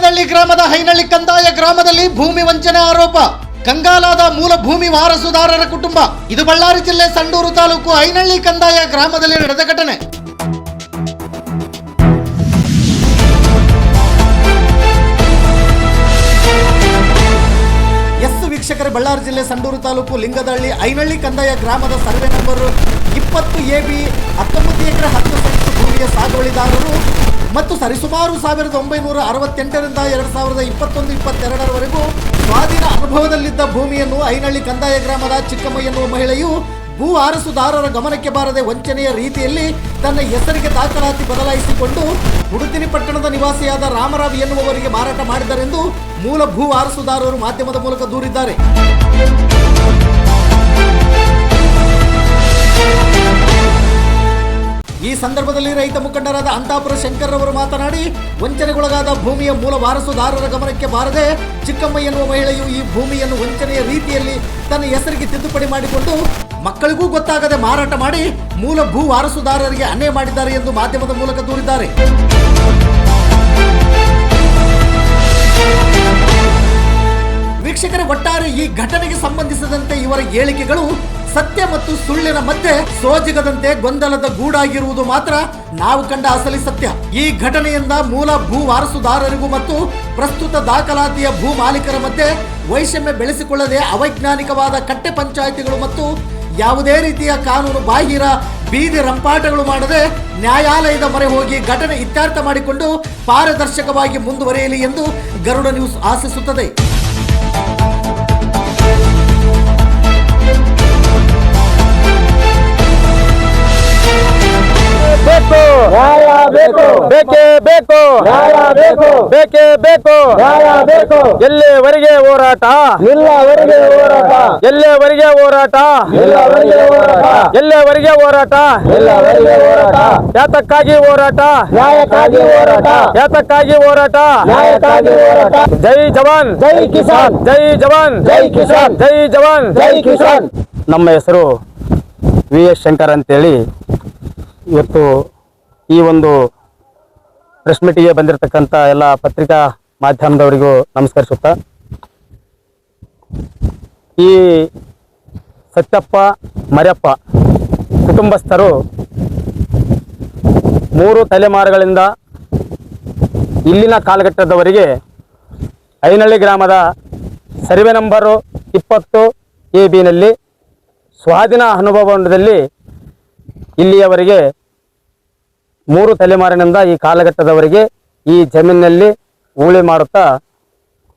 ಲಿಂಗದಳ್ಳಿ ಗ್ರಾಮದ ಹೈನಳ್ಳಿ ಕಂದಾಯ ಗ್ರಾಮದಲ್ಲಿ ಭೂಮಿ ವಂಚನೆ ಆರೋಪ. ಕಂಗಾಲಾದ ಮೂಲ ಭೂಮಿ ವಾರಸುದಾರರ ಕುಟುಂಬ. ಇದು ಬಳ್ಳಾರಿ ಜಿಲ್ಲೆ ಸಂಡೂರು ತಾಲೂಕು ಹೈನಳ್ಳಿ ಕಂದಾಯ ಗ್ರಾಮದಲ್ಲಿ ನಡೆದ ಘಟನೆ. ವೀಕ್ಷಕರೇ, ಬಳ್ಳಾರಿ ಜಿಲ್ಲೆ ಸಂಡೂರು ತಾಲೂಕು ಲಿಂಗದಳ್ಳಿ ಹೈನಳ್ಳಿ ಕಂದಾಯ ಗ್ರಾಮದ ಸರ್ವೆ ನಂಬರ್ 20 AB 19 ಎಕರೆ 10 ಸೆಂಟ್ಸ್ ಭೂಮಿಯ ಸಾಗುವಳಿದಾರರು ಮತ್ತು ಸರಿಸುಮಾರು 1968 ರಿಂದ 2021-22ರವರೆಗೂ ಸ್ವಾಧೀನ ಅನುಭವದಲ್ಲಿದ್ದ ಭೂಮಿಯನ್ನು ಹೈನಳ್ಳಿ ಕಂದಾಯ ಗ್ರಾಮದ ಚಿಕ್ಕಮ್ಮ ಎನ್ನುವ ಮಹಿಳೆಯು ಭೂ ವಾರಸುದಾರರ ಗಮನಕ್ಕೆ ಬಾರದೆ ವಂಚನೆಯ ರೀತಿಯಲ್ಲಿ ತನ್ನ ಹೆಸರಿಗೆ ದಾಖಲಾತಿ ಬದಲಾಯಿಸಿಕೊಂಡು ಉಡುತಿನಿ ಪಟ್ಟಣದ ನಿವಾಸಿಯಾದ ರಾಮರಾವ್ ಎನ್ನುವವರಿಗೆ ಮಾರಾಟ ಮಾಡಿದರೆಂದು ಮೂಲ ಭೂ ವಾರಸುದಾರರು ಮಾಧ್ಯಮದ ಮೂಲಕ ದೂರಿದ್ದಾರೆ. ಈ ಸಂದರ್ಭದಲ್ಲಿ ರೈತ ಮುಖಂಡರಾದ ಅಂತಾಪುರ ಶಂಕರ್ ಅವರು ಮಾತನಾಡಿ, ವಂಚನೆಗೊಳಗಾದ ಭೂಮಿಯ ಮೂಲ ವಾರಸುದಾರರ ಗಮನಕ್ಕೆ ಬಾರದೆ ಚಿಕ್ಕಮ್ಮ ಎನ್ನುವ ಮಹಿಳೆಯು ಈ ಭೂಮಿಯನ್ನು ವಂಚನೆಯ ರೀತಿಯಲ್ಲಿ ತನ್ನ ಹೆಸರಿಗೆ ತಿದ್ದುಪಡಿ ಮಾಡಿಕೊಂಡು ಮಕ್ಕಳಿಗೂ ಗೊತ್ತಾಗದೆ ಮಾರಾಟ ಮಾಡಿ ಮೂಲ ಭೂ ವಾರಸುದಾರರಿಗೆ ಅನ್ಯಾಯ ಮಾಡಿದ್ದಾರೆ ಎಂದು ಮಾಧ್ಯಮದ ಮೂಲಕ ದೂರಿದ್ದಾರೆ. ವೀಕ್ಷಕರೇ, ಒಟ್ಟಾರೆ ಈ ಘಟನೆಗೆ ಸಂಬಂಧಿಸಿದಂತೆ ಇವರ ಹೇಳಿಕೆಗಳು ಸತ್ಯ ಮತ್ತು ಸುಳ್ಳಿನ ಮಧ್ಯೆ ಸೋಜಿಗದಂತೆ ಗೊಂದಲದ ಗೂಡಾಗಿರುವುದು ಮಾತ್ರ ನಾವು ಕಂಡ ಅಸಲಿ ಸತ್ಯ. ಈ ಘಟನೆಯಿಂದ ಮೂಲ ಭೂ ವಾರಸುದಾರರಿಗೂ ಮತ್ತು ಪ್ರಸ್ತುತ ದಾಖಲಾತಿಯ ಭೂ ಮಾಲೀಕರ ಮಧ್ಯೆ ವೈಷಮ್ಯ ಬೆಳೆಸಿಕೊಳ್ಳದೆ ಅವೈಜ್ಞಾನಿಕವಾದ ಕಟ್ಟೆ ಪಂಚಾಯಿತಿಗಳು ಮತ್ತು ಯಾವುದೇ ರೀತಿಯ ಕಾನೂನು ಬಾಹಿರ ಬೀದಿ ರಂಪಾಟಗಳು ಮಾಡದೆ ನ್ಯಾಯಾಲಯದ ಮೊರೆ ಹೋಗಿ ಘಟನೆ ಇತ್ಯರ್ಥ ಮಾಡಿಕೊಂಡು ಪಾರದರ್ಶಕವಾಗಿ ಮುಂದುವರಿಯಲಿ ಎಂದು ಗರುಡ ನ್ಯೂಸ್ ಆಶಿಸುತ್ತದೆ. ಬೇಕು ನ್ಯಾಯ ಬೇಕು, ಬೇಕೇ ಬೇಕು ನ್ಯಾಯ ಬೇಕು, ಬೇಕೇ ಬೇಕು ನ್ಯಾಯ ಬೇಕು. ಎಲ್ಲಿವರೆಗೆ ಹೋರಾಟ, ಇಲ್ಲವರೆಗೆ ಹೋರಾಟ, ಎಲ್ಲಿವರೆಗೆ ಹೋರಾಟ, ಇಲ್ಲವರೆಗೆ ಹೋರಾಟ, ಎಲ್ಲಿವರೆಗೆ ಹೋರಾಟ, ಇಲ್ಲವರೆಗೆ ಹೋರಾಟ. ಯಾತಕ್ಕಾಗಿ ಹೋರಾಟ, ನ್ಯಾಯಕ್ಕಾಗಿ ಹೋರಾಟ, ಯಾತಕ್ಕಾಗಿ ಹೋರಾಟ, ನ್ಯಾಯಕ್ಕಾಗಿ ಹೋರಾಟ. ಜೈ ಜವಾನ್ ಜೈ ಕಿಸಾನ್, ಜೈ ಜವಾನ್ ಜೈ ಕಿಸಾನ್, ಜೈ ಜವಾನ್ ಜೈ ಕಿಸಾನ್. ನಮ್ಮ ಹೆಸರು VS ಶಂಕರ್ ಅಂತೇಳಿ. ಇವತ್ತು ಈ ಒಂದು ಪ್ರೆಸ್ ಮೀಟಿಗೆ ಬಂದಿರತಕ್ಕಂಥ ಎಲ್ಲ ಪತ್ರಿಕಾ ಮಾಧ್ಯಮದವರಿಗೂ ನಮಸ್ಕರಿಸುತ್ತಾ, ಈ ಸತ್ಯಪ್ಪ ಮರ್ಯಪ್ಪ ಕುಟುಂಬಸ್ಥರು 3 ತಲೆಮಾರುಗಳಿಂದ ಇಲ್ಲಿನ ಕಾಲಘಟ್ಟದವರೆಗೆ ಹೈನಳ್ಳಿ ಗ್ರಾಮದ ಸರ್ವೆ ನಂಬರು 20 AB ಸ್ವಾಧೀನ ಅನುಭವದಲ್ಲಿ ಇಲ್ಲಿಯವರೆಗೆ 3 ತಲೆಮಾರಿನಿಂದ ಈ ಕಾಲಘಟ್ಟದವರೆಗೆ ಈ ಜಮೀನಿನಲ್ಲಿ ಉಳುಮೆ ಮಾಡುತ್ತಾ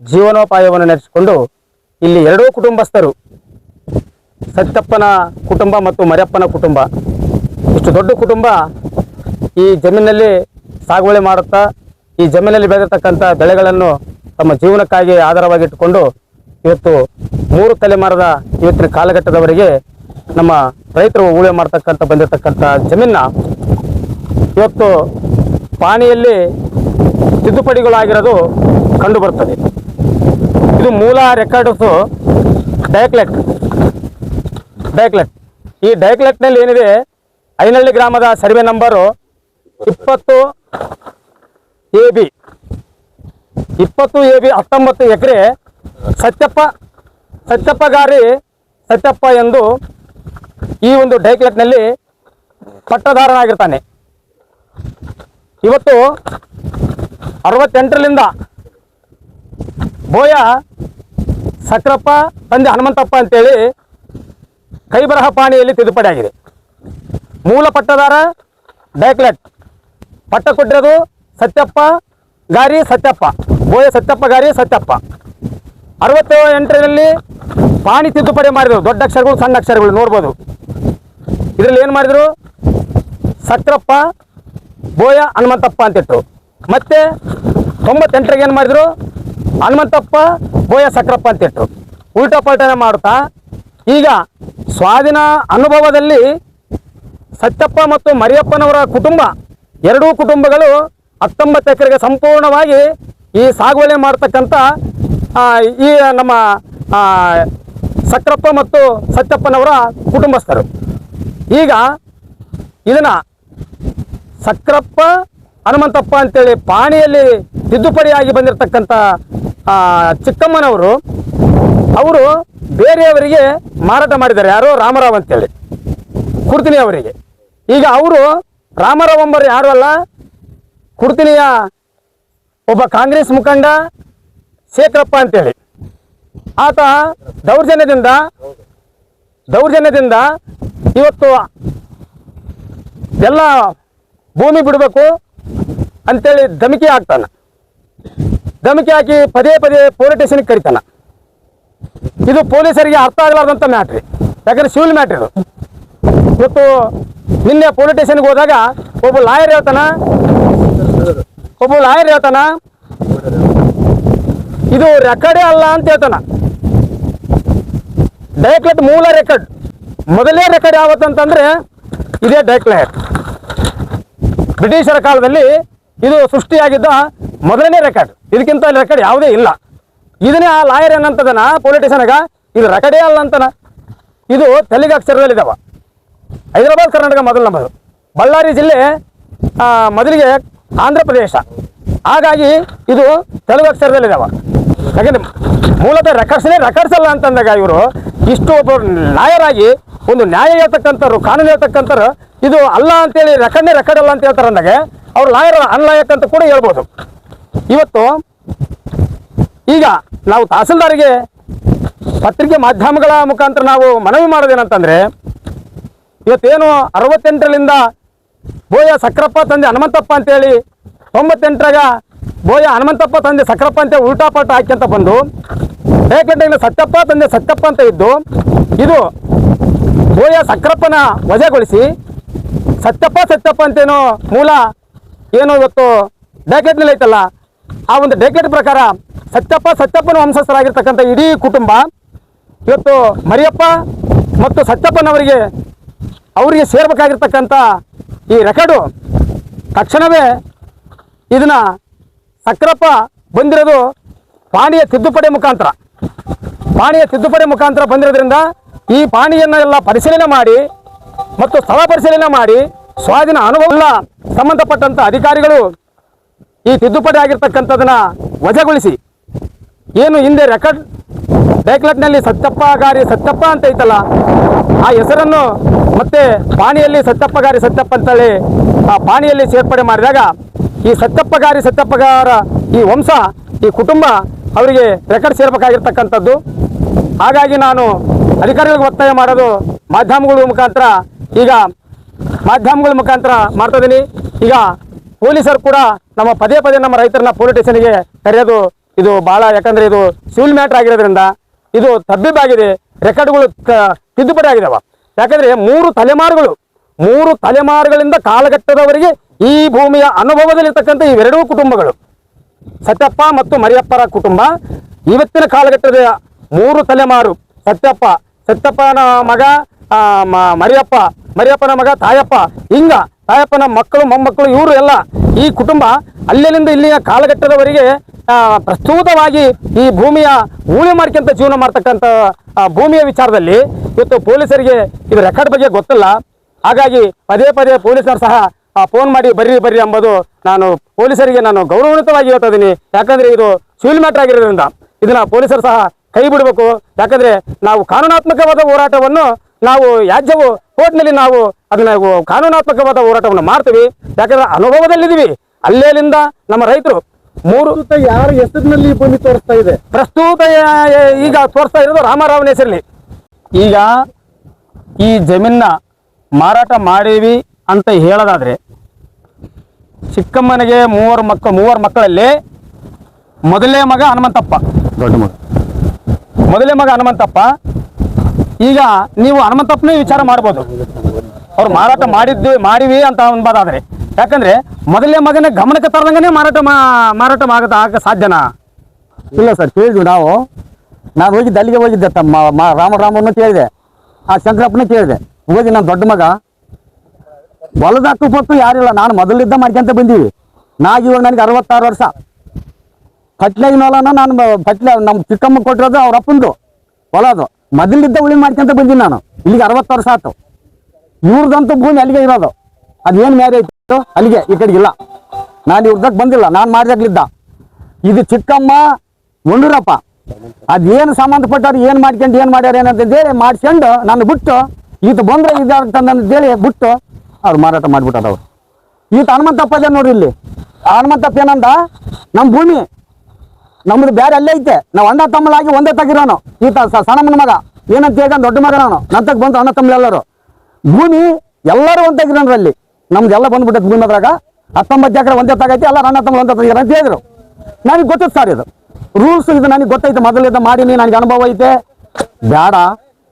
ಜೀವನೋಪಾಯವನ್ನು ನಡೆಸಿಕೊಂಡು ಇಲ್ಲಿ 2 ಕುಟುಂಬಸ್ಥರು, ಸತ್ಯಪ್ಪನ ಕುಟುಂಬ ಮತ್ತು ಮರ್ಯಪ್ಪನ ಕುಟುಂಬ, ಇಷ್ಟು ದೊಡ್ಡ ಕುಟುಂಬ ಈ ಜಮೀನಿನಲ್ಲಿ ಸಾಗುವಳಿ ಮಾಡುತ್ತಾ ಈ ಜಮೀನಲ್ಲಿ ಬೆಳೆದಿರ್ತಕ್ಕಂಥ ಬೆಳೆಗಳನ್ನು ತಮ್ಮ ಜೀವನಕ್ಕಾಗಿ ಆಧಾರವಾಗಿಟ್ಟುಕೊಂಡು ಇವತ್ತು 3 ತಲೆಮಾರದ ಇವತ್ತಿನ ಕಾಲಘಟ್ಟದವರೆಗೆ ನಮ್ಮ ರೈತರು ಉಳುಮೆ ಮಾಡ್ತಕ್ಕಂಥ ಬಂದಿರತಕ್ಕಂಥ ಜಮೀನ ಇವತ್ತು ಪಾಣಿಯಲ್ಲಿ ತಿದ್ದುಪಡಿಗಳಾಗಿರೋದು ಕಂಡು ಬರ್ತದೆ. ಇದು ಮೂಲ ರೆಕಾರ್ಡ್ಸು ಡೈಕ್ಲೆಟ್. ಈ ಡೈಕ್ಲೆಟ್ನಲ್ಲಿ ಏನಿದೆ, ಹೈನಳ್ಳಿ ಗ್ರಾಮದ ಸರ್ವೆ ನಂಬರು 20 AB 19 ಎಕರೆ ಸತ್ಯಪ್ಪ ಎಂದು ಈ ಒಂದು ಡೈಕ್ಲೆಟ್ನಲ್ಲಿ ಪಟ್ಟದಾರನಾಗಿರ್ತಾನೆ. ಇವತ್ತು 68ರಿಂದ ಬೋಯ ಸಕ್ರಪ್ಪ ತಂದೆ ಹನುಮಂತಪ್ಪ ಅಂತೇಳಿ ಕೈಬರಹ ಪಾಣಿಯಲ್ಲಿ ತಿದ್ದುಪಡಿ ಆಗಿದೆ. ಮೂಲ ಪಟ್ಟದಾರ ಡೈಕ್ಲೆಟ್, ಪಟ್ಟ ಕೊಟ್ಟಿರೋದು ಸತ್ಯಪ್ಪ ಗಾರಿ ಸತ್ಯಪ್ಪ, ಬೋಯ ಸತ್ಯಪ್ಪ ಗಾರಿ ಸತ್ಯಪ್ಪ. 68ರಲ್ಲಿ ಪಾಣಿ ತಿದ್ದುಪಡಿ ಮಾಡಿದ್ರು, ದೊಡ್ಡ ಅಕ್ಷರಗಳು ಸಣ್ಣ ಅಕ್ಷರಗಳು ನೋಡ್ಬೋದು. ಇದರಲ್ಲಿ ಏನು ಮಾಡಿದ್ರು, ಸಕ್ರಪ್ಪ ಬೋಯ ಹನುಮಂತಪ್ಪ ಅಂತಿಟ್ರು. ಮತ್ತೆ 98ರಿಗೆ ಏನು ಮಾಡಿದ್ರು, ಹನುಮಂತಪ್ಪ ಬೋಯ ಸಕ್ರಪ್ಪ ಅಂತಿಟ್ರು. ಉಲ್ಟಾ ಪಲ್ಟನೆ ಮಾಡುತ್ತಾ ಈಗ ಸ್ವಾಧೀನ ಅನುಭವದಲ್ಲಿ ಸತ್ಯಪ್ಪ ಮತ್ತು ಮರಿಯಪ್ಪನವರ ಕುಟುಂಬ, 2 ಕುಟುಂಬಗಳು 19 ಎಕರೆಗೆ ಸಂಪೂರ್ಣವಾಗಿ ಈ ಸಾಗುವಳಿ ಮಾಡ್ತಕ್ಕಂಥ ಈ ನಮ್ಮ ಸಕ್ರಪ್ಪ ಮತ್ತು ಸತ್ಯಪ್ಪನವರ ಕುಟುಂಬಸ್ಥರು. ಈಗ ಇದನ್ನ ಸಕ್ರಪ್ಪ ಹನುಮಂತಪ್ಪ ಅಂತೇಳಿ ಪಾಣಿಯಲ್ಲಿ ತಿದ್ದುಪಡಿಯಾಗಿ ಬಂದಿರತಕ್ಕಂಥ ಚಿಕ್ಕಮ್ಮನವರು ಅವರು ಬೇರೆಯವರಿಗೆ ಮಾರಾಟ ಮಾಡಿದ್ದಾರೆ. ಯಾರೋ ರಾಮರಾವ್ ಅಂತೇಳಿ ಕುಡ್ತಿನಿ ಅವರಿಗೆ. ಈಗ ಅವರು ರಾಮರಾವ್ ಎಂಬರು ಯಾರು ಅಲ್ಲ, ಕುಡ್ತಿನಿಯ ಒಬ್ಬ ಕಾಂಗ್ರೆಸ್ ಮುಖಂಡ ಶೇಖರಪ್ಪ ಅಂತೇಳಿ. ಆತ ದೌರ್ಜನ್ಯದಿಂದ ಇವತ್ತು ಎಲ್ಲ ಭೂಮಿ ಬಿಡಬೇಕು ಅಂತೇಳಿ ಧಮಕಿ ಹಾಕ್ತಾನೆ. ಧಮಕಿ ಹಾಕಿ ಪದೇ ಪದೇ ಪೊಲೀಸ್ ಸ್ಟೇಷನ್ಗೆ ಕರಿತಾನೆ. ಇದು ಪೊಲೀಸರಿಗೆ ಅರ್ಥ ಆಗಲಾರ್ದಂಥ ಮ್ಯಾಟ್ರಿ, ಯಾಕಂದ್ರೆ ಸಿವಿಲ್ ಮ್ಯಾಟ್ರಿ ಇದು. ಇವತ್ತು ನಿನ್ನೆ ಪೊಲೀಸ್ ಸ್ಟೇಷನ್ಗೆ ಹೋದಾಗ ಒಬ್ಬ ಲಾಯರ್ ಹೇಳ್ತಾನ ಇದು ರೆಕಾರ್ಡೇ ಅಲ್ಲ ಅಂತ ಹೇಳ್ತಾನ. ಡೈಕ್ಲೆಟ್ ಮೂಲ ರೆಕಾರ್ಡ್, ಮೊದಲೇ ರೆಕಾರ್ಡ್ ಯಾವತ್ತಂತಂದ್ರೆ ಇದೇ ಡೈಕ್ಲೆಟ್. ಬ್ರಿಟಿಷರ ಕಾಲದಲ್ಲಿ ಇದು ಸೃಷ್ಟಿಯಾಗಿದ್ದ ಮೊದಲನೇ ರೆಕಾರ್ಡ್. ಇದಕ್ಕಿಂತ ರೆಕಾರ್ಡ್ ಯಾವುದೇ ಇಲ್ಲ. ಇದನ್ನೇ ಆ ಲಾಯರ್ ಏನಂತದನ ಪೊಲಿಟಿಷನ್ಗ ಇದು ರೆಕಾರ್ಡೇ ಅಲ್ಲ ಅಂತನ. ಇದು ತೆಲುಗು ಅಕ್ಷರದಲ್ಲಿದ್ದಾವ. ಹೈದರಾಬಾದ್ ಕರ್ನಾಟಕ ಮೊದಲ ನಂಬರು, ಬಳ್ಳಾರಿ ಜಿಲ್ಲೆ ಮೊದಲಿಗೆ ಆಂಧ್ರ ಪ್ರದೇಶ. ಹಾಗಾಗಿ ಇದು ತೆಲುಗು ಅಕ್ಷರದಲ್ಲಿದ್ದಾವ. ಯಾಕಂದ್ರೆ ಮೂಲತಃ ರೆಕಾರ್ಡ್ಸ್ ಅಲ್ಲ ಅಂತಂದಾಗ ಇವರು ಇಷ್ಟು ಒಬ್ಬ ಲಾಯರ್ ಆಗಿ ಒಂದು ನ್ಯಾಯ ಹೇಳ್ತಕ್ಕಂಥವ್ರು, ಕಾನೂನು ಹೇಳ್ತಕ್ಕಂಥವ್ರು ಇದು ಅಲ್ಲ ಅಂತೇಳಿ ರೆಕಾರ್ಡ್ ಅಲ್ಲ ಅಂತ ಹೇಳ್ತಾರೆ ಅಂದಾಗ ಅವ್ರು ಲಾಯರ್ ಅನ್ಲಾಯಕ್ ಅಂತ ಕೂಡ ಹೇಳ್ಬೋದು. ಇವತ್ತು ಈಗ ನಾವು ತಹಸೀಲ್ದಾರಿಗೆ ಪತ್ರಿಕೆ ಮಾಧ್ಯಮಗಳ ಮುಖಾಂತರ ನಾವು ಮನವಿ ಮಾಡೋದೇನಂತಂದ್ರೆ, ಇವತ್ತೇನು 68ರಿಂದ ಬೋಯ ಸಕ್ರಪ್ಪ ತಂದೆ ಹನುಮಂತಪ್ಪ ಅಂತೇಳಿ 98ರಾಗ ಬೋಯ ಹನುಮಂತಪ್ಪ ತಂದೆ ಸಕ್ರಪ್ಪ ಅಂತೇಳಿ ಉಲ್ಟಾ ಪಲ್ಟಾ ಹಾಕ್ಯಂತ ಬಂದು ಬೇಕೆಂಡ ಸತ್ಯಪ್ಪ ತಂದೆ ಸತ್ಯಪ್ಪ ಅಂತ ಇದ್ದು ಇದು ಬೋಯ ಸಕ್ರಪ್ಪನ ವಜಾಗೊಳಿಸಿ ಸತ್ಯಪ್ಪ ಅಂತೇನೋ ಮೂಲ ಏನು ಇವತ್ತು ಡೇಕೆಟ್ನಲ್ಲಿ ಐತಲ್ಲ, ಆ ಒಂದು ಡೇಕೆಟ್ ಪ್ರಕಾರ ಸತ್ಯಪ್ಪನ ವಂಶಸ್ಥರಾಗಿರ್ತಕ್ಕಂಥ ಇಡೀ ಕುಟುಂಬ ಇವತ್ತು ಮರಿಯಪ್ಪ ಮತ್ತು ಸತ್ಯಪ್ಪನವರಿಗೆ ಸೇರ್ಬೇಕಾಗಿರ್ತಕ್ಕಂಥ ಈ ರೆಕಾರ್ಡು ತಕ್ಷಣವೇ ಇದನ್ನ ಸಕ್ರಪ್ಪ ಬಂದಿರೋದು ಪಾಣಿಯ ತಿದ್ದುಪಡಿ ಮುಖಾಂತರ ಬಂದಿರೋದ್ರಿಂದ ಈ ಪಾಣಿಯನ್ನು ಎಲ್ಲ ಪರಿಶೀಲನೆ ಮಾಡಿ ಮತ್ತು ಸ್ಥಳ ಪರಿಶೀಲನೆ ಮಾಡಿ ಸ್ವಾಧೀನ ಅನುಭವ ಸಂಬಂಧಪಟ್ಟಂತ ಅಧಿಕಾರಿಗಳು ಈ ತಿದ್ದುಪಡಿ ಆಗಿರ್ತಕ್ಕಂಥದನ್ನ ವಜಾಗೊಳಿಸಿ ಏನು ಹಿಂದೆ ರೆಕಾರ್ಡ್ ಡೈಕ್ಲೆಟ್ನಲ್ಲಿ ಸತ್ಯಪ್ಪ ಅಂತ ಐತಲ್ಲ, ಆ ಹೆಸರನ್ನು ಮತ್ತೆ ಪಾಣಿಯಲ್ಲಿ ಸತ್ಯಪ್ಪ ಅಂತೇಳಿ ಆ ಪಾಣಿಯಲ್ಲಿ ಸೇರ್ಪಡೆ ಮಾಡಿದಾಗ ಈ ಸತ್ಯಪ್ಪಗಾರ ಈ ವಂಶ ಈ ಕುಟುಂಬ ಅವರಿಗೆ ರೆಕಾರ್ಡ್ ಸೇರ್ಬೇಕಾಗಿರ್ತಕ್ಕಂಥದ್ದು. ಹಾಗಾಗಿ ನಾನು ಅಧಿಕಾರಿಗಳಿಗೆ ಒತ್ತಾಯ ಮಾಡೋದು ಮಾಧ್ಯಮಗಳ ಮುಖಾಂತರ ಮಾಡ್ತಾ ಇದ್ದೀನಿ. ಈಗ ಪೊಲೀಸರು ಕೂಡ ಪದೇ ನಮ್ಮ ರೈತರನ್ನ ಪೊಲೀಸ್ ಸ್ಟೇಷನ್ಗೆ ಕರೆಯೋದು ಇದು ಭಾಳ, ಯಾಕಂದ್ರೆ ಇದು ಸಿವಿಲ್ ಮ್ಯಾಟರ್ ಆಗಿರೋದ್ರಿಂದ ಇದು ತಬ್ಬಿಬ್ಬಾಗಿದೆ. ರೆಕಾರ್ಡ್ಗಳು ತಿದ್ದುಪಡಿ ಆಗಿದಾವ. ಯಾಕಂದ್ರೆ ಮೂರು ತಲೆಮಾರುಗಳಿಂದ ಕಾಲಘಟ್ಟದವರೆಗೆ ಈ ಭೂಮಿಯ ಅನುಭವದಲ್ಲಿರ್ತಕ್ಕಂಥ ಇವೆರಡೂ ಕುಟುಂಬಗಳು, ಸತ್ಯಪ್ಪ ಮತ್ತು ಮರಿಯಪ್ಪರ ಕುಟುಂಬ, ಇವತ್ತಿನ ಕಾಲಘಟ್ಟದ 3 ತಲೆಮಾರು ಸತ್ಯಪ್ಪನ ಮಗ ಮರಿಯಪ್ಪನ ಮಗ ತಾಯಪ್ಪನ ಮಕ್ಕಳು ಮೊಮ್ಮಕ್ಕಳು ಇವರು ಎಲ್ಲ ಈ ಕುಟುಂಬ ಅಲ್ಲಿಂದ ಇಲ್ಲಿಯ ಕಾಲಘಟ್ಟದವರೆಗೆ ಪ್ರಸ್ತುತವಾಗಿ ಈ ಭೂಮಿಯ ಊಳಿ ಮಾಡ್ಕೊಂತ ಜೀವನ ಮಾಡ್ತಕ್ಕಂಥ ಭೂಮಿಯ ವಿಚಾರದಲ್ಲಿ ಇವತ್ತು ಪೊಲೀಸರಿಗೆ ಇದು ರೆಕಾರ್ಡ್ ಬಗ್ಗೆ ಗೊತ್ತಿಲ್ಲ. ಹಾಗಾಗಿ ಪದೇ ಪೊಲೀಸರು ಸಹ ಫೋನ್ ಮಾಡಿ ಬರ್ರಿ ಎಂಬುದು ನಾನು ಪೊಲೀಸರಿಗೆ ಗೌರವಾನ್ವಿತವಾಗಿ ಹೇಳ್ತಾ ಇದ್ದೀನಿ. ಯಾಕಂದ್ರೆ ಇದು ಸಿವಿಲ್ ಮ್ಯಾಟರ್ ಆಗಿರೋದ್ರಿಂದ ಇದನ್ನ ಪೊಲೀಸರು ಸಹ ಕೈ ಬಿಡಬೇಕು. ಯಾಕಂದ್ರೆ ನಾವು ಕಾನೂನಾತ್ಮಕವಾದ ಹೋರಾಟವನ್ನು ನಾವು ಯಾಜ್ಯವು ಕೋರ್ಟ್ನಲ್ಲಿ ನಾವು ಅದನ್ನ ಕಾನೂನಾತ್ಮಕವಾದ ಹೋರಾಟವನ್ನು ಮಾಡ್ತೀವಿ. ಯಾಕಂದ್ರೆ ಅನುಭವದಲ್ಲಿದ್ದೀವಿ. ಅಲ್ಲೇಲಿಂದ ನಮ್ಮ ರೈತರು ಯಾರ ಹೆಸರಿನಲ್ಲಿ ಭೂಮಿ ತೋರಿಸ್ತಾ ಇದೆ, ಪ್ರಸ್ತುತ ಈಗ ತೋರಿಸ್ತಾ ಇರೋದು ರಾಮರಾವನ ಹೆಸರಲ್ಲಿ. ಈಗ ಈ ಜಮೀನ ಮಾರಾಟ ಮಾಡೀವಿ ಅಂತ ಹೇಳೋದಾದ್ರೆ ಚಿಕ್ಕಮ್ಮನಿಗೆ ಮೂವರು ಮಕ್ಕಳಲ್ಲಿ ಮೊದಲನೇ ಮಗ ಹನುಮಂತಪ್ಪ, ಮೊದಲನೇ ಮಗ ಹನುಮಂತಪ್ಪ. ಈಗ ನೀವು ಹನುಮಂತಪ್ಪನೇ ವಿಚಾರ ಮಾಡ್ಬೋದು, ಅವ್ರು ಮಾರಾಟ ಮಾಡಿವಿ ಅಂತ ಅನ್ಬೋದಾದ್ರೆ. ಯಾಕಂದ್ರೆ ಮೊದಲನೇ ಮಗನ ಗಮನಕ್ಕೆ ತರದಂಗನೇ ಮಾರಾಟ ಆಗ ಸಾಧ್ಯನಾ? ಇಲ್ಲ ಸರ್, ಕೇಳಿದ್ವಿ ನಾನು ಹೋಗಿದ್ದೆ, ಅಲ್ಲಿಗೆ ಹೋಗಿದ್ದೆ. ರಾಮರಾಮನ್ನು ಕೇಳಿದೆ, ಆ ಶಂಕರಪ್ಪನ ಕೇಳಿದೆ. ಹೋಗಿ ನಾನು ದೊಡ್ಡ ಮಗ, ಹೊಲದ ಹಕ್ಕು ಯಾರಿಲ್ಲ, ನಾನು ಮೊದಲಿದ್ದ ಮಾಡ್ಕೊಂತ ಬಂದೀವಿ. ಇವಾಗ ನನಗೆ 66 ವರ್ಷ. ಫಟ್ಲಾಗಿನ ಹೊಲನ ನಾನು ನಮ್ಮ ಚಿಕ್ಕಮ್ಮ ಕೊಟ್ಟಿರೋದು ಅವ್ರ ಅಪ್ಪಂದು ಹೊಲದು. ಮೊದಲಿದ್ದ ಉಳಿ ಮಾಡ್ಕೊಂತ ಬಂದೀನಿ ನಾನು. ಇಲ್ಲಿಗೆ 60 ವರ್ಷ ಆಯ್ತು. ಇವ್ರದಂತೂ ಭೂಮಿ ಅಲ್ಲಿಗೆ ಇರೋದು. ಅದೇನು ಮೇರೆ ಇತ್ತು ಅಲ್ಲಿಗೆ, ಈ ಕಡೆಗಿಲ್ಲ. ನಾನು ಇವ್ರದಾಗ ಬಂದಿಲ್ಲ, ನಾನು ಮಾಡಿದಾಗ್ಲಿದ್ದ. ಇದು ಚಿಕ್ಕಮ್ಮ ಒಂಡೂರಪ್ಪ ಅದೇನು ಸಂಬಂಧಪಟ್ಟವ್ರು ಏನು ಮಾಡ್ಕೊಂಡು ಏನು ಮಾಡ್ಯಾರ ಏನಂತಂದೇಳಿ ಮಾಡ್ಕೊಂಡು ನಾನು ಬಿಟ್ಟು ಈತ ಬಂದ್ರೆ ಇದಾಗ್ತಂದೇಳಿ ಬಿಟ್ಟು ಅವ್ರು ಮಾರಾಟ ಮಾಡಿಬಿಟ್ಟಾರ. ಅವ್ರು ಈತ ಹನುಮಂತಪ್ಪ ಇದೆ ನೋಡ್ರಿ, ಇಲ್ಲಿ ಹನುಮಂತಪ್ಪ ಏನಂದ, ನಮ್ಮ ಭೂಮಿ ನಮ್ದು ಬೇರೆ ಅಲ್ಲೇ ಐತೆ, ನಾವು ಅಣ್ಣ ತಮ್ಮಲಾಗಿ ಒಂದೇ ತಗಿರೋನು. ಈತ ಸಣ್ಣಮ್ಮನ ಮಗ ಏನಂತ ಹೇಳ್ಕೊಂಡು ದೊಡ್ಡ ಮಗ ನಾನು, ನನ್ನ ಬಂತು ಅಣ್ಣ ತಮ್ಮಲೆಲ್ಲರೂ ಭೂಮಿ ಎಲ್ಲರೂ ಒಂದ್ ತೆಗಿರೋನ್ರಲ್ಲಿ. ನಮ್ದು ಎಲ್ಲ ಬಂದ್ಬಿಟ್ಟೈತೆ ಭೂಮಿ ಅದ್ರಾಗ 19 ಎಕರೆ ಒಂದೇ ತಗೈತಿ, ಎಲ್ಲ ಅಣ್ಣ ತಮ್ಮ ಒಂದೇ ತೆಗಿರೋ ಅಂತ ಹೇಳಿದ್ರು. ನನಗೆ ಗೊತ್ತೈತೆ ಸರ್, ಇದು ರೂಲ್ಸ್, ಇದು ನನಗೆ ಗೊತ್ತೈತೆ, ಮೊದಲಿಂದ ಮಾಡೀನಿ, ನನಗೆ ಅನುಭವ ಐತೆ. ಬೇಡ,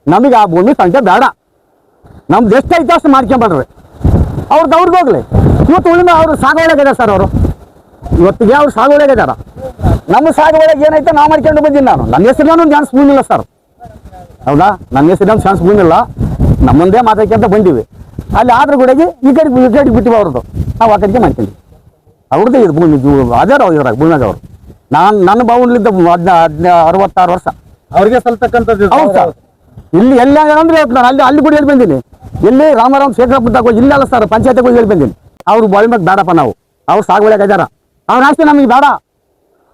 ನಮಗೆ ಆ ಭೂಮಿ ಸಂಖ್ಯೆ ಬೇಡ, ನಮ್ದು ಎಷ್ಟೈತೆ ಅಷ್ಟು ಮಾಡ್ಕೊಂಬರ್ರಿ, ಅವ್ರಿಗೆ ಹೋಗ್ಲಿ. ಇವತ್ತು ಉಳಿದ ಅವರು ಸಾಗುವಳಿಯಾಗಿದ್ದಾರೆ ಸರ್, ಅವರು ಇವತ್ತಿಗೆ ಅವ್ರು ಸಾಗುವಳಿಯಾಗಿದ್ದಾರ. ನಮ್ಮ ಸಾಗುವಳಿಯಾಗ ಏನೈತೆ ನಾವು ಮಾಡ್ಕೊಂಡು ಬಂದೀನಿ. ನಾನು ನನ್ನ ಹೆಸರಿನ ಒಂದು ಚಾನ್ಸ್ ಭೂಮಿ ಇಲ್ಲ ಸರ್, ಹೌದಾ, ನನ್ನ ಹೆಸರಿನ ಒಂದು ಚಾನ್ಸ್ ಭೂಮಿ ಇಲ್ಲ, ನಮ್ಮಂದೇ ಮಾತಾಡ್ಕೊಂತ ಬಂದೀವಿ. ಅಲ್ಲಿ ಆದ್ರ ಗುಡಿಗೆ ಈ ಕಡೆಗೆ ಬಿಟ್ಟಿವಿ ಅವ್ರದ್ದು, ನಾವು ಆ ಕಡೆಗೆ ಮಾಡ್ಕೊಂಡ್ವಿ. ಅವ್ರದ್ದೇ ಇದು ಭೂಮಿ, ಅದಾರ ಇದ್ರಾಗ ಭೂಮಿಯಾಗ ಅವರು. ನನ್ನ ಬಾವನ್ಲಿದ್ದ 66 ವರ್ಷ ಅವ್ರಿಗೆ ಸಲ್ತಕ್ಕಂಥದ್ದು. ಹೌದು ಸರ್. ಇಲ್ಲಿ ಎಲ್ಲ ಅಂದ್ರೆ ನಾನು ಅಲ್ಲಿ ಗುಡಿ ಹೇಳಿ ಬಂದೀನಿ. ಎಲ್ಲಿ ರಾಮರಾಮ್ ಶೇಖರಪ್ಪದಾಗ ಇಲ್ಲೆಲ್ಲ ಸರ್ ಪಂಚಾಯತ್ಗೆ ಹೋಗಿ ಹೇಳಿ ಬಂದೀನಿ. ಅವ್ರು ಬಾಳಿಮಕ್ ಬೇಡಪ್ಪ, ನಾವು ಅವ್ರು ಸಾಗುವಳಿಯಾಗ ಇದ್ದಾರ, ಅವ್ರ ಆಸ್ತಿ ನಮಗೆ ಬೇಡ.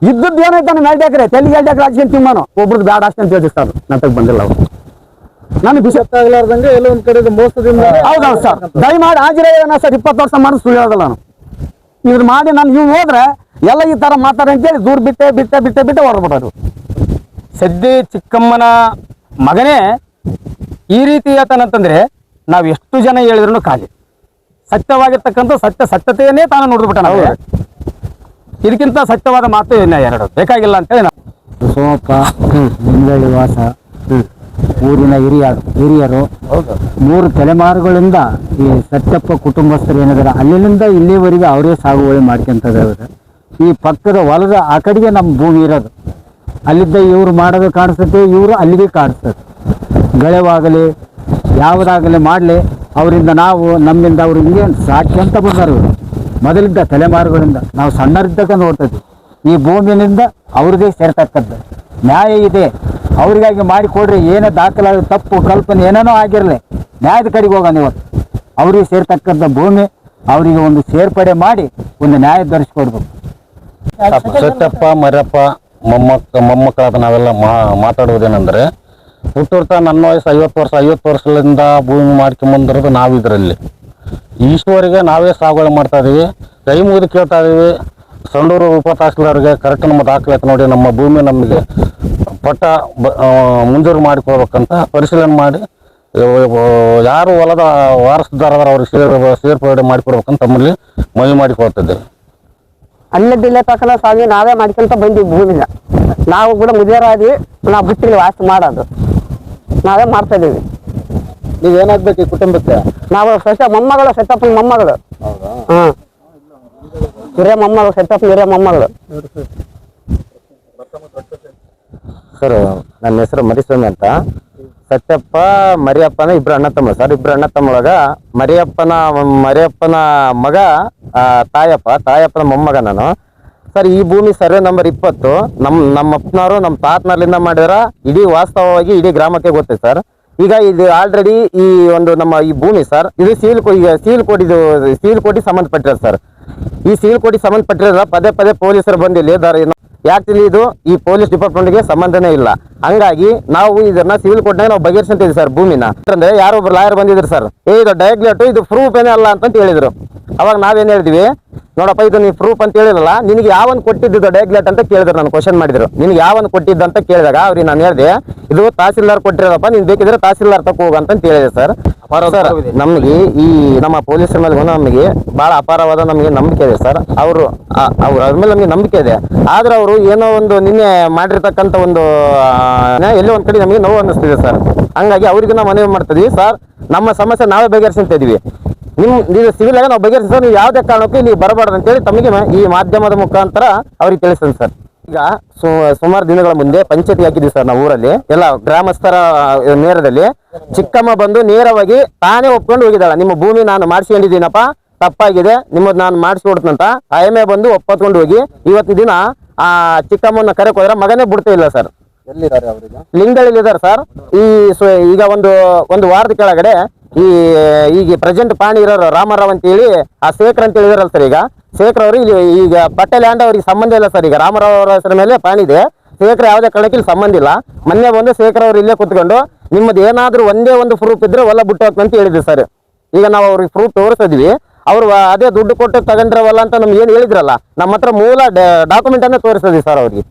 ಇದ್ದದ್ದು ಏನೈತೆ ನಮ್ಮ 2 ಎಕರೆ ತೆಲಿಗೆ 2 ಎಕರೆ ಹಾಕ್ಸಿ ತಿಮ್ಮನು ಒಬ್ರದ್ದು ಬೇಡ ಅಷ್ಟೇ ಅಂತ ಹೇಳಿ ಸರ್. ನಂತಕ್ಕೆ ಬಂದಿಲ್ಲ ಅವ್ರು, ನನಗೆ ಬಿಸಿ ಆಗ್ಲಾರ್ದಂಗೆ ಎಲ್ಲ ಒಂದ್ ಕಡೆ ಮೋಸದಿಂದ. ಹೌದೌದು ಸರ್, ದಯಮಾಡಿ ಹಾಜಿರ ಸರ್ 20 ವರ್ಷ ಮಾಡಿ ಸುಳ್ಳು ಹೇಳೋದಲ್ಲ ನಾನು. ಇವ್ರು ಮಾಡಿ ನಾನು ಇವ್ ಹೋದ್ರೆ ಎಲ್ಲ ಈ ತರ ಮಾತಾಡ ಅಂತೇಳಿ ದೂರ ಬಿಟ್ಟೆ ಹೊರಬಿಡೋರು. ಸದ್ಯ ಚಿಕ್ಕಮ್ಮನ ಮಗನೇ ಈ ರೀತಿ ಹೇಳ್ತಾನಂತಂದ್ರೆ ನಾವು ಎಷ್ಟು ಜನ ಹೇಳಿದ್ರು ಖಾಲಿ. ಸತ್ಯವಾಗಿರ್ತಕ್ಕಂಥ ಸತ್ಯತೆಯನ್ನೇ ತಾನು ನೋಡ್ಬಿಟ್ಟ. ನಾವು ಇದಕ್ಕಿಂತ ಸತ್ಯವಾದ ಮಾತು ಎರಡು ಬೇಕಾಗಿಲ್ಲ ಅಂತೇಳಿ ನಾವು. ಸೋಮಪ್ಪ ನಿಂಗಳ್ಳಿ ವಾಸ ಊರಿನ ಹಿರಿಯರು 3 ತಲೆಮಾರುಗಳಿಂದ ಈ ಸತ್ಯಪ್ಪ ಕುಟುಂಬಸ್ಥರು ಏನಿದ್ದಾರೆ ಅಲ್ಲಿಂದ ಇಲ್ಲಿವರೆಗೆ ಅವರೇ ಸಾಗುವಳಿ ಮಾಡ್ಕೊಂತ ಇದ್ದಾರೆ. ಈ ಪಕ್ಕದ ಹೊಲದ ಆ ಕಡೆಗೆ ನಮ್ಮ ಭೂಮಿ ಇರೋದು, ಅಲ್ಲಿದ್ದ ಇವ್ರು ಮಾಡೋದು ಕಾಣಿಸುತ್ತೆ, ಇವರು ಅಲ್ಲಿಗೆ ಕಾಣಿಸ್ತದೆ. ಗಳೆವಾಗಲಿ ಯಾವುದಾಗಲಿ ಮಾಡಲಿ ಅವರಿಂದ ನಾವು ನಮ್ಮಿಂದ ಅವ್ರು ಹಿಂಗೆ ಸಾಕ್ಯಂತ ಬಂದರು. ಇವರು ಮೊದಲಿದ್ದ ತಲೆಮಾರುಗಳಿಂದ ನಾವು ಸಣ್ಣರಿದ್ದಾಗ ನೋಡ್ತಿದ್ವಿ. ಈ ಭೂಮಿನಿಂದ ಅವ್ರಿಗೆ ಸೇರ್ತಕ್ಕದ್ದು ನ್ಯಾಯ ಇದೆ, ಅವ್ರಿಗಾಗಿ ಮಾಡಿಕೊಡ್ರಿ. ಏನೇ ದಾಖಲಾದ ತಪ್ಪು ಕಲ್ಪನೆ ಏನೇನೋ ಆಗಿರಲಿ, ನ್ಯಾಯದ ಕಡೆಗೆ ಹೋಗೋಣ. ಇವತ್ತು ಅವ್ರಿಗೆ ಸೇರ್ತಕ್ಕಂಥ ಭೂಮಿ ಅವರಿಗೆ ಒಂದು ಸೇರ್ಪಡೆ ಮಾಡಿ ಒಂದು ನ್ಯಾಯ ದೊರಕಿಸ್ಕೊಡ್ಬೇಕು. ಸತ್ಯಪ್ಪ ಮರ್ಯಪ್ಪ ಮೊಮ್ಮಕ್ಕಳಾದ ನಾವೆಲ್ಲ ಮಾತಾಡುವುದೇನೆಂದ್ರೆ, ಹುಟ್ಟುರ್ತಾ ನನ್ನ ವಯಸ್ಸು 50 ವರ್ಷದಿಂದ ಭೂಮಿ ಮಾಡ್ಕೊಂಬಂದಿರೋದು ನಾವು ಇದರಲ್ಲಿ. ಈಶ್ವರಿಗೆ ನಾವೇ ಸಾಗುವಳಿ ಮಾಡ್ತಾ ಇದೀವಿ, ಕೈ ಮುಗಿದು ಕೇಳ್ತಾ ಇದೀವಿ. ಸಂಡೂರು ಉಪ ತಹಸೀಲ್ದಾರ್ಗೆ ಕರೆಕ್ಟ್ ನಮ್ಮ ದಾಖಲಾತಿ ನೋಡಿ ನಮ್ಮ ಭೂಮಿ ನಮಗೆ ಪಟ್ಟ ಮಂಜೂರು ಮಾಡಿಕೊಡ್ಬೇಕಂತ ಪರಿಶೀಲನೆ ಮಾಡಿ ಯಾರು ಹೊಲದ ವಾರಸುದಾರರ ಅವ್ರಿಗೆ ಸೇರ್ಪಡೆ ಮಾಡಿಕೊಡ್ಬೇಕಂತ ತಮ್ಮಲ್ಲಿ ಮನವಿ ಮಾಡಿಕೊಳ್ತಿದ್ದೇವೆ. ಅಲ್ಲೇ ತಕ್ಕನ ಸ್ವಾಮಿ ನಾವೇ ಮಾಡ್ಕೊಂತ ಬಂದೀವಿ ಭೂಮಿನ. ನಾವು ಕೂಡ ಮುದಿಯರಾದ್ವಿ, ನಾವು ಬಿಟ್ಟಿಲ್ಲ ವಾಸ ಮಾಡೋದು, ನಾವೇ ಮಾಡ್ತಾ ಇದೀವಿ. ನೀವೇನಾಗ್ಬೇಕು ಈ ಕುಟುಂಬಕ್ಕೆ? ನಾವು ಮೊಮ್ಮಗಳು, ಸೆಟ್ಟಪ್ಪನ ಮೊಮ್ಮಗಳು. ಹಿರಿಯ ಮೊಮ್ಮಗಳು, ಸೆಟ್ಟಪ್ಪನ ಹಿರಿಯ ಮೊಮ್ಮಗಳು. ಸರ್ ನನ್ನ ಹೆಸರು ಮರಿಸ್ವಾಮಿ ಅಂತ. ಸತ್ಯಪ್ಪ ಮರಿಯಪ್ಪನ ಇಬ್ರು ಅಣ್ಣ ತಮ್ಮ ಸರ್. ಇಬ್ರು ಅಣ್ಣ ತಮ್ಮೊಳಗ ಮರಿಯಪ್ಪನ ಮಗ ತಾಯಪ್ಪನ ಮೊಮ್ಮಗ ನಾನು ಸರ್. ಈ ಭೂಮಿ ಸರ್ವೆ ನಂಬರ್ 20 ನಮ್ಮ ಅಪ್ಪನವರು ನಮ್ಮ ತಾತನಲ್ಲಿಂದ ಮಾಡಿದ್ರ ಇಡೀ ವಾಸ್ತವವಾಗಿ ಇಡೀ ಗ್ರಾಮಕ್ಕೆ ಗೊತ್ತೈತೆ ಸರ್. ಈಗ ಇದು ಆಲ್ರೆಡಿ ಈ ಒಂದು ನಮ್ಮ ಈ ಭೂಮಿ ಸರ್, ಇದು ಸೀಲ್ ಕೋಟಿ ಸಂಬಂಧಪಟ್ಟಿರೋದು ಸರ್. ಈ ಸೀಲ್ ಕೋಟಿ ಸಂಬಂಧಪಟ್ಟಿರೋದ್ರ ಪದೇ ಪೊಲೀಸರು ಬಂದಿಲ್ಲಿ ಯಾಕೆ ಇದು ಈ ಪೊಲೀಸ್ ಡಿಪಾರ್ಟ್ಮೆಂಟ್ಗೆ ಸಂಬಂಧನೇ ಇಲ್ಲ. ಹಂಗಾಗಿ ನಾವು ಇದನ್ನ ಸಿವಿಲ್ ಕೋರ್ಟ್ನಾಗ ನಾವು ಬಗೆಹರಿಸಂತಿದ್ವಿ ಸರ್ ಭೂಮಿನ. ಅಂದ್ರೆ ಯಾರೋ ಒಬ್ರು ಲಾಯರ್ ಬಂದಿದ್ರು ಸರ್, ಇದು ಡಯಾಗ್ಲೇಟ್ ಇದು ಪ್ರೂಫ್ ಏನೇ ಅಲ್ಲ ಅಂತ ಹೇಳಿದ್ರು. ಅವಾಗ ನಾವೇನ್ ಹೇಳಿದ್ವಿ, ನೋಡಪ್ಪ ಇದು ನೀವು ಪ್ರೂಫ್ ಅಂತ ಹೇಳಿರಲ್ಲ, ನಿನಗೆ ಯಾವನ್ ಕೊಟ್ಟಿದ್ದು ಡಯಾಗ್ಲೇಟ್ ಅಂತ ಕೇಳಿದ್ರು. ನಾನು ಕ್ವಶನ್ ಮಾಡಿದ್ರು, ನಿನ್ಗೆ ಯಾವನ್ ಕೊಟ್ಟಿದ್ದು ಅಂತ ಕೇಳಿದಾಗ ಅವ್ರಿಗೆ ನಾನು ಹೇಳಿದೆ, ಇದು ತಹಸೀಲ್ದಾರ್ ಕೊಟ್ಟಿರೋದಪ್ಪ, ನೀನ್ ಬೇಕಿದ್ರೆ ತಹಸೀಲ್ದಾರ್ ತಕ್ಕ ಹೋಗಂತ ಹೇಳಿದೆ ಸರ್. ಸರ್ ನಮ್ಗೆ ಈ ನಮ್ಮ ಪೊಲೀಸರ ಮೇಲೆ ನಮಗೆ ಬಹಳ ಅಪಾರವಾದ ನಮಗೆ ನಂಬಿಕೆ ಇದೆ ಸರ್. ಅವ್ರ ಮೇಲೆ ನಮಗೆ ನಂಬಿಕೆ ಇದೆ. ಆದ್ರೆ ಅವರು ಏನೋ ಒಂದು ನಿನ್ನೆ ಮಾಡಿರ್ತಕ್ಕಂಥ ಒಂದು ಎಲ್ಲೋ ಒಂದ್ ಕಡೆ ನಮಗೆ ನೋವು ಅನ್ನಿಸ್ತಿದೆ ಸರ್. ಹಂಗಾಗಿ ಅವ್ರಿಗೆ ನಾವು ಮನವಿ ಮಾಡ್ತಿದ್ವಿ ಸರ್, ನಮ್ಮ ಸಮಸ್ಯೆ ನಾವೇ ಬಗೆಹರಿಸ್ತಾ ಇದೀವಿ. ಇದು ಸಿವಿಲ್ ಆಗಿ ನಾವು ಬಗೆಹರಿಸ, ನೀವು ಯಾವುದೇ ಕಾರಣಕ್ಕೂ ಇಲ್ಲಿ ಬರಬಾರ್ದು ಅಂತೇಳಿ ತಮಗೆ ಈ ಮಾಧ್ಯಮದ ಮುಖಾಂತರ ಅವ್ರಿಗೆ ತಿಳಿಸ್ತೀನಿ ಸರ್. ಈಗ ಸುಮಾರು ದಿನಗಳ ಮುಂದೆ ಪಂಚಾಯತಿ ಹಾಕಿದ್ವಿ ಸರ್ ನಾವು ಊರಲ್ಲಿ ಎಲ್ಲ ಗ್ರಾಮಸ್ಥರ ನೇರದಲ್ಲಿ. ಚಿಕ್ಕಮ್ಮ ಬಂದು ನೇರವಾಗಿ ತಾನೇ ಒಪ್ಕೊಂಡು ಹೋಗಿದ್ದಾಳೆ, ನಿಮ್ಮ ಭೂಮಿ ನಾನು ಮಾಡಿಸ್ಕೊಂಡಿದ್ದೀನಪ್ಪ, ತಪ್ಪಾಗಿದೆ, ನಿಮ್ಮದು ನಾನು ಮಾಡಿಸ್ಕೊಡ್ತಂತ. ಆ ಎಮ್ಮೆ ಬಂದು ಒಪ್ಪತ್ಕೊಂಡು ಹೋಗಿ ಇವತ್ತಿನ ದಿನ ಆ ಚಿಕ್ಕಮ್ಮನ ಕರೆಕ್ ಹೋದ್ರೆ ಮಗನೇ ಬಿಡ್ತಾ ಇಲ್ಲ ಸರ್. ಎಲ್ಲಿದ್ದಾರೆ ಅವರಿಗೆ? ಲಿಂಗದಲ್ಲಿ ಇದಾರೆ ಸರ್. ಈಗ ಒಂದು ವಾರದ ಕೆಳಗಡೆ ಈಗ ಪ್ರೆಸೆಂಟ್ ಪಾಣಿ ಇರೋರು ರಾಮರಾವ್ ಅಂತ ಹೇಳಿ ಆ ಶೇಖರ್ ಅಂತ ಹೇಳಿದಾರಲ್ಲ ಸರ್. ಈಗ ಶೇಖರ್ ಅವರು ಈಗ ಪಟ್ಟೆ ಲ್ಯಾಂಡ್ ಅವ್ರಿಗೆ ಸಂಬಂಧ ಇಲ್ಲ ಸರ್. ಈಗ ರಾಮರಾವ್ ಅವರ ಹೆಸರ ಮೇಲೆ ಪಾಣಿ ಇದೆ, ಶೇಖರ್ ಯಾವುದೇ ಕಾರಣಕ್ಕೆ ಇಲ್ಲಿ ಸಂಬಂಧ ಇಲ್ಲ. ಮೊನ್ನೆ ಬಂದು ಶೇಖರ್ ಅವರು ಇಲ್ಲೇ ಕುತ್ಕೊಂಡು ನಿಮ್ಮದು ಏನಾದ್ರೂ ಒಂದೇ ಒಂದು ಪ್ರೂಫ್ ಇದ್ರೆ ಹೊಲ ಬಿಟ್ಟು ಹೋಗ್ತಂತ ಹೇಳಿದ್ವಿ ಸರ್. ಈಗ ನಾವು ಅವ್ರಿಗೆ ಪ್ರೂಫ್ ತೋರಿಸಿದ್ವಿ, ಅವರು ಅದೇ ದುಡ್ಡು ಕೊಟ್ಟು ತಗೊಂಡ್ರವಲ್ಲ ಅಂತ ನಮ್ಗೆ ಏನು ಹೇಳಿದ್ರಲ್ಲ, ನಮ್ಮ ಹತ್ರ ಮೂಲ ಡಾಕ್ಯುಮೆಂಟ್ ಅನ್ನ ತೋರಿಸಿದ್ವಿ ಸರ್ ಅವ್ರಿಗೆ.